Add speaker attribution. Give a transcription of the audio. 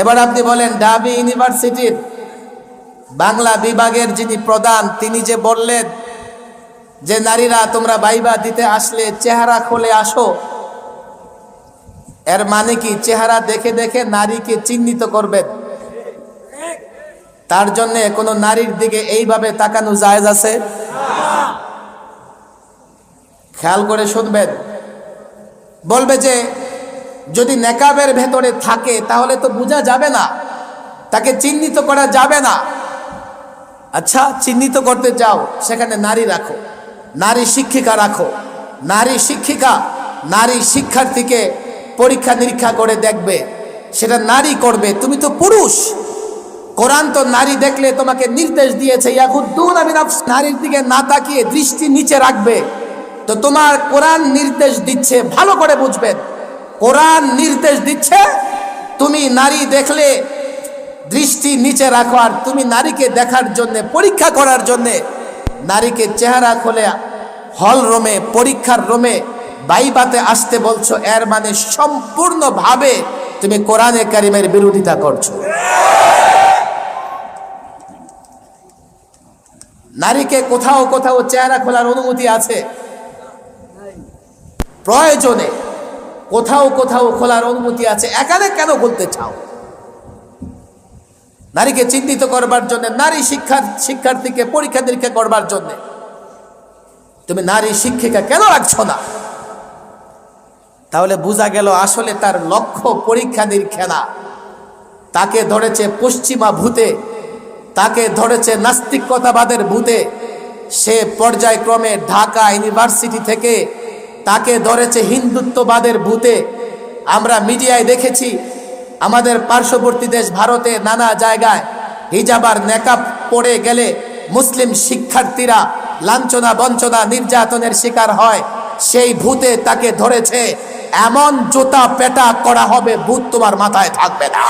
Speaker 1: এবার আপনি বলেন, ঢাবি ইউনিভার্সিটির বাংলা বিভাগের যিনি প্রধান, তিনি যে বললেন যে নারীরা তোমরা ভাইবা দিতে আসলে চেহারা খুলে আসো, এর মানে কি চেহারা দেখে দেখে নারীকে চিহ্নিত করবেন? তার জন্য কোনো নারীর দিকে এইভাবে তাকানো জায়েজ আছে? খেয়াল করে শুনবেন। বলবে যে যদি নেকাবের ভেতরে থাকে তাহলে তো বোঝা যাবে না, তাকে চিহ্নিত করা যাবে না। আচ্ছা, চিহ্নিত করতে যাও, সেখানে নারী রাখো, নারী শিক্ষিকা রাখো। নারী শিক্ষিকা নারী শিক্ষার্থীকে পরীক্ষা নিরীক্ষা করে দেখবে, সেটা নারী করবে, তুমি তো পুরুষ। কোরআন তো নারী দেখলে তোমাকে নির্দেশ দিয়েছে, ইয়াগুদ্দুনা মিন আবসারিহিম, নারীর দিকে না তাকিয়ে দৃষ্টি নিচে রাখবে। তো তোমার কোরআন নির্দেশ দিচ্ছে, ভালো করে বুঝবেন, কোরআন নির্দেশ দিচ্ছে তুমি নারী দেখলে দৃষ্টি নিচে রাখো। আর তুমি নারীকে দেখার জন্য, পরীক্ষা করার জন্য নারীকে চেহারা খুলে হল রুমে, পরীক্ষার রুমে বাইবাতে আসতে বলছো, এর মানে সম্পূর্ণভাবে তুমি কোরআনে কারিমের বিরোধিতা করছো। নারীকে কোথাও কোথাও চেহারা খোলার অনুমতি আছে, প্রয়োজনে কোথাও কোথাও খোলার অনুমতি আছে, এখানে কেন খুলতে চাও? নারীকে চিহ্নিত করবার জন্য, নারী শিক্ষার্থীকে পরীক্ষা নিরীক্ষা করবার জন্য তুমি নারী শিক্ষিকা কেন রাখছো না? তাহলে বোঝা গেল আসলে তার লক্ষ্য পরীক্ষা নিরীক্ষা না। তাকে ধরেছে পশ্চিমা ভূতে, তাকে ধরেছে নাস্তিকতাবাদের ভূতে। সে পর্যায়ক্রমে ঢাকা ইউনিভার্সিটি থেকে তাকে ধরেছে হিন্দুত্ববাদের ভূতে। আমরা মিডিয়ায় দেখেছি, আমাদের পার্শ্ববর্তী দেশ ভারতে নানা জায়গায় হিজাব আর নেকাব পড়ে গেলে মুসলিম শিক্ষার্থীরা লাঞ্ছনা বঞ্চনা নির্যাতনের শিকার হয়। সেই ভূতে তাকে ধরেছে, এমন জুতা পেটা করা হবে ভূত তোমার মাথায় থাকবে না।